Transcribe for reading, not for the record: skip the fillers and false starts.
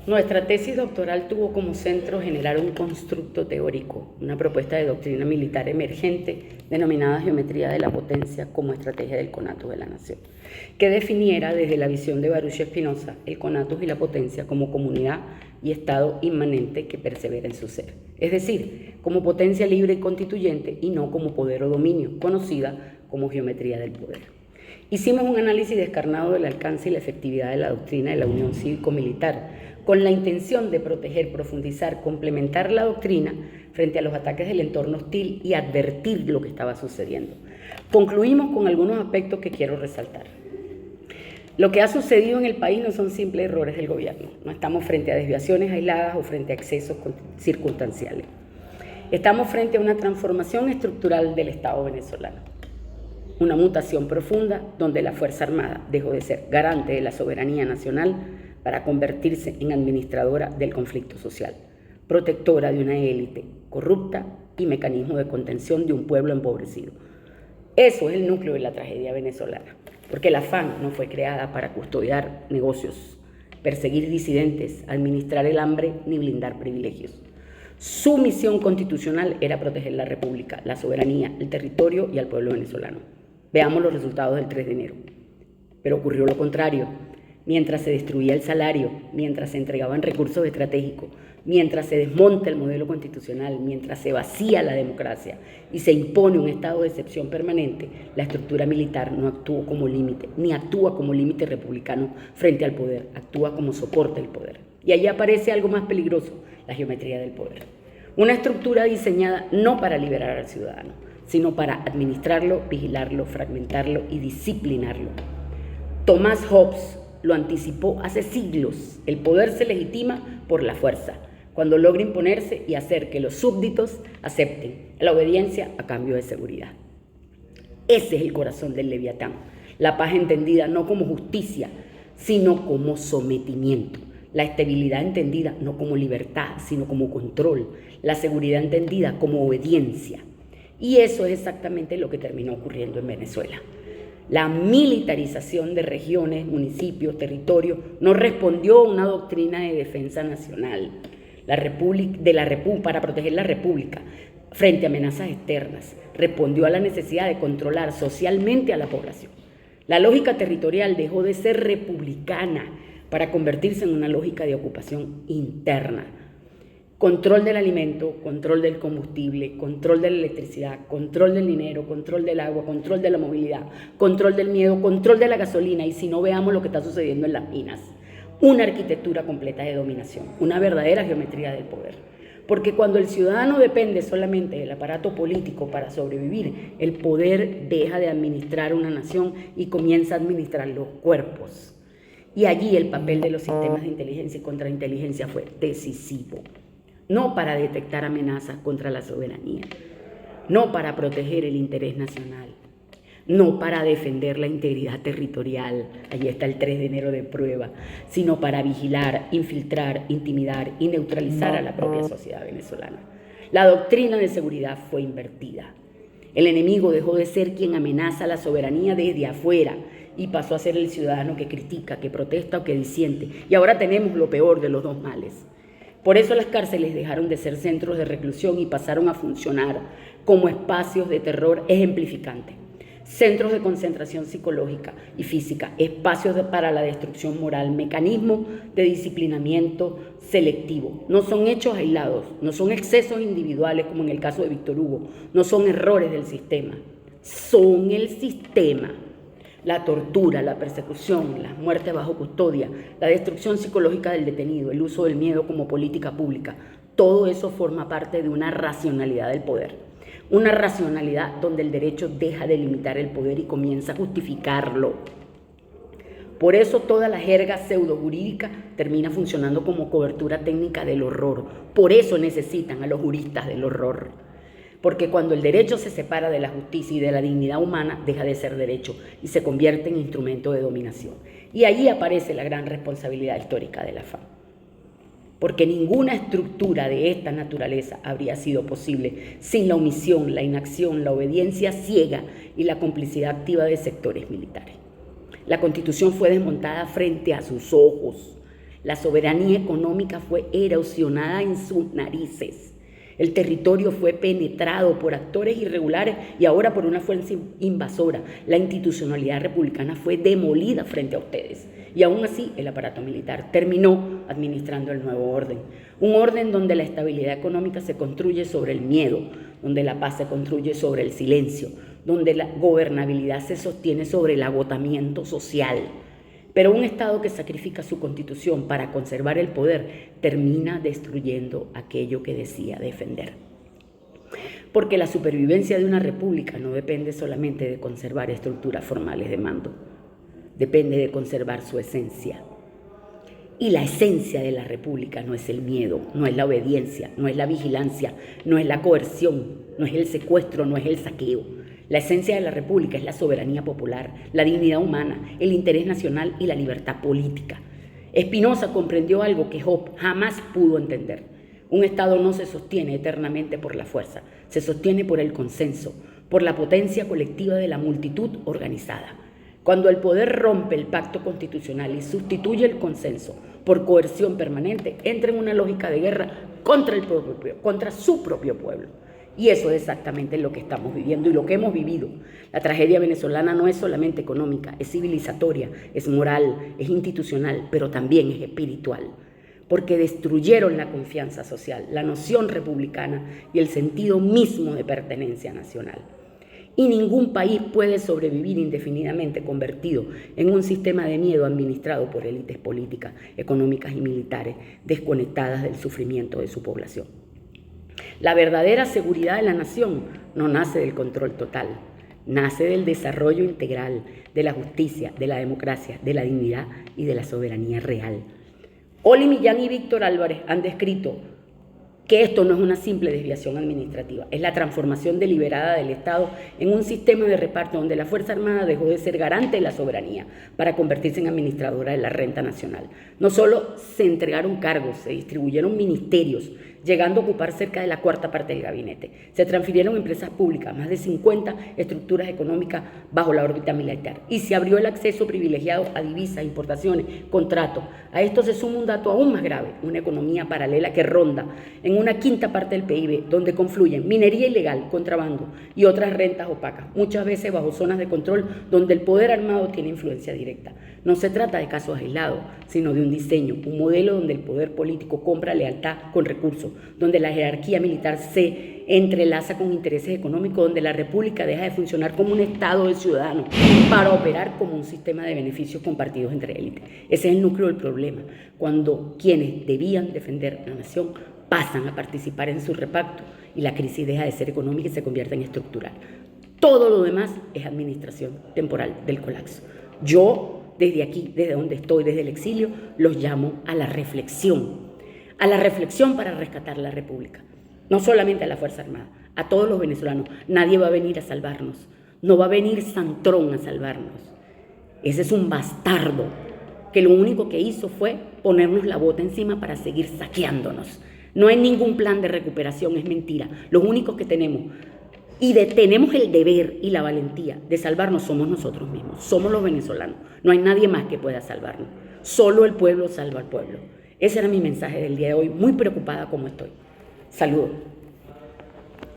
Nuestra tesis doctoral tuvo como centro generar un constructo teórico, una propuesta de doctrina militar emergente denominada geometría de la potencia como estrategia del conatus de la nación, que definiera desde la visión de Baruch Spinoza el conatus y la potencia como comunidad y estado inmanente que persevera en su ser, es decir, como potencia libre y constituyente y no como poder o dominio, conocida como geometría del poder. Hicimos un análisis descarnado del alcance y la efectividad de la doctrina de la unión cívico-militar, con la intención de proteger, profundizar, complementar la doctrina frente a los ataques del entorno hostil y advertir lo que estaba sucediendo. Concluimos con algunos aspectos que quiero resaltar. Lo que ha sucedido en el país no son simples errores del gobierno, no estamos frente a desviaciones aisladas o frente a excesos circunstanciales. Estamos frente a una transformación estructural del Estado venezolano, una mutación profunda donde la Fuerza Armada dejó de ser garante de la soberanía nacional para convertirse en administradora del conflicto social, protectora de una élite corrupta y mecanismo de contención de un pueblo empobrecido. Eso es el núcleo de la tragedia venezolana, porque la FAN no fue creada para custodiar negocios, perseguir disidentes, administrar el hambre ni blindar privilegios. Su misión constitucional era proteger la República, la soberanía, el territorio y al pueblo venezolano. Veamos los resultados del 3 de enero. Pero ocurrió lo contrario. Mientras se destruía el salario, mientras se entregaban recursos estratégicos, mientras se desmonta el modelo constitucional, mientras se vacía la democracia y se impone un estado de excepción permanente, la estructura militar no actuó como límite, ni actúa como límite republicano frente al poder, actúa como soporte del poder. Y allí aparece algo más peligroso, la geometría del poder. Una estructura diseñada no para liberar al ciudadano, sino para administrarlo, vigilarlo, fragmentarlo y disciplinarlo. Thomas Hobbes lo anticipó hace siglos. El poder se legitima por la fuerza, cuando logra imponerse y hacer que los súbditos acepten la obediencia a cambio de seguridad. Ese es el corazón del Leviatán. La paz entendida no como justicia, sino como sometimiento. La estabilidad entendida no como libertad, sino como control. La seguridad entendida como obediencia. Y eso es exactamente lo que terminó ocurriendo en Venezuela. La militarización de regiones, municipios, territorios no respondió a una doctrina de defensa nacional para proteger la República frente a amenazas externas. Respondió a la necesidad de controlar socialmente a la población. La lógica territorial dejó de ser republicana para convertirse en una lógica de ocupación interna. Control del alimento, control del combustible, control de la electricidad, control del dinero, control del agua, control de la movilidad, control del miedo, control de la gasolina y si no, veamos lo que está sucediendo en las minas. Una arquitectura completa de dominación, una verdadera geometría del poder. Porque cuando el ciudadano depende solamente del aparato político para sobrevivir, el poder deja de administrar una nación y comienza a administrar los cuerpos. Y allí el papel de los sistemas de inteligencia y contrainteligencia fue decisivo. No para detectar amenazas contra la soberanía, no para proteger el interés nacional, no para defender la integridad territorial, allí está el 3 de enero de prueba, sino para vigilar, infiltrar, intimidar y neutralizar a la propia sociedad venezolana. La doctrina de seguridad fue invertida. El enemigo dejó de ser quien amenaza la soberanía desde afuera y pasó a ser el ciudadano que critica, que protesta o que disiente. Y ahora tenemos lo peor de los dos males. Por eso las cárceles dejaron de ser centros de reclusión y pasaron a funcionar como espacios de terror ejemplificante, centros de concentración psicológica y física, espacios para la destrucción moral, mecanismos de disciplinamiento selectivo. No son hechos aislados, no son excesos individuales como en el caso de Víctor Hugo, no son errores del sistema, son el sistema. La tortura, la persecución, las muertes bajo custodia, la destrucción psicológica del detenido, el uso del miedo como política pública, todo eso forma parte de una racionalidad del poder. Una racionalidad donde el derecho deja de limitar el poder y comienza a justificarlo. Por eso toda la jerga pseudojurídica termina funcionando como cobertura técnica del horror. Por eso necesitan a los juristas del horror. Porque cuando el derecho se separa de la justicia y de la dignidad humana, deja de ser derecho y se convierte en instrumento de dominación. Y allí aparece la gran responsabilidad histórica de la FAN. Porque ninguna estructura de esta naturaleza habría sido posible sin la omisión, la inacción, la obediencia ciega y la complicidad activa de sectores militares. La Constitución fue desmontada frente a sus ojos. La soberanía económica fue erosionada en sus narices. El territorio fue penetrado por actores irregulares y ahora por una fuerza invasora. La institucionalidad republicana fue demolida frente a ustedes. Y aún así, el aparato militar terminó administrando el nuevo orden. Un orden donde la estabilidad económica se construye sobre el miedo, donde la paz se construye sobre el silencio, donde la gobernabilidad se sostiene sobre el agotamiento social. Pero un Estado que sacrifica su constitución para conservar el poder termina destruyendo aquello que decía defender. Porque la supervivencia de una república no depende solamente de conservar estructuras formales de mando, depende de conservar su esencia. Y la esencia de la república no es el miedo, no es la obediencia, no es la vigilancia, no es la coerción, no es el secuestro, no es el saqueo. La esencia de la república es la soberanía popular, la dignidad humana, el interés nacional y la libertad política. Spinoza comprendió algo que Hobbes jamás pudo entender. Un Estado no se sostiene eternamente por la fuerza, se sostiene por el consenso, por la potencia colectiva de la multitud organizada. Cuando el poder rompe el pacto constitucional y sustituye el consenso por coerción permanente, entra en una lógica de guerra contra su propio pueblo. Y eso es exactamente lo que estamos viviendo y lo que hemos vivido. La tragedia venezolana no es solamente económica, es civilizatoria, es moral, es institucional, pero también es espiritual. Porque destruyeron la confianza social, la noción republicana y el sentido mismo de pertenencia nacional. Y ningún país puede sobrevivir indefinidamente convertido en un sistema de miedo administrado por élites políticas, económicas y militares desconectadas del sufrimiento de su población. La verdadera seguridad de la nación no nace del control total, nace del desarrollo integral, de la justicia, de la democracia, de la dignidad y de la soberanía real. Oli Millán y Víctor Álvarez han descrito que esto no es una simple desviación administrativa, es la transformación deliberada del Estado en un sistema de reparto donde la Fuerza Armada dejó de ser garante de la soberanía para convertirse en administradora de la renta nacional. No solo se entregaron cargos, se distribuyeron ministerios, llegando a ocupar cerca de la cuarta parte del gabinete. Se transfirieron empresas públicas, más de 50 estructuras económicas bajo la órbita militar. Y se abrió el acceso privilegiado a divisas, importaciones, contratos. A esto se suma un dato aún más grave, una economía paralela que ronda en una quinta parte del PIB, donde confluyen minería ilegal, contrabando y otras rentas opacas, muchas veces bajo zonas de control donde el poder armado tiene influencia directa. No se trata de casos aislados, sino de un diseño, un modelo donde el poder político compra lealtad con recursos, donde la jerarquía militar se entrelaza con intereses económicos, donde la república deja de funcionar como un Estado de ciudadanos para operar como un sistema de beneficios compartidos entre élites. Ese es el núcleo del problema, cuando quienes debían defender la nación pasan a participar en su reparto y la crisis deja de ser económica y se convierte en estructural. Todo lo demás es administración temporal del colapso. Yo, desde aquí, desde donde estoy, desde el exilio, los llamo a la reflexión para rescatar la república. No solamente a la Fuerza Armada, a todos los venezolanos. Nadie va a venir a salvarnos. No va a venir Santrón a salvarnos. Ese es un bastardo que lo único que hizo fue ponernos la bota encima para seguir saqueándonos. No hay ningún plan de recuperación, es mentira. Los únicos que tenemos tenemos el deber y la valentía de salvarnos somos nosotros mismos, somos los venezolanos. No hay nadie más que pueda salvarnos. Solo el pueblo salva al pueblo. Ese era mi mensaje del día de hoy, muy preocupada como estoy. Saludos.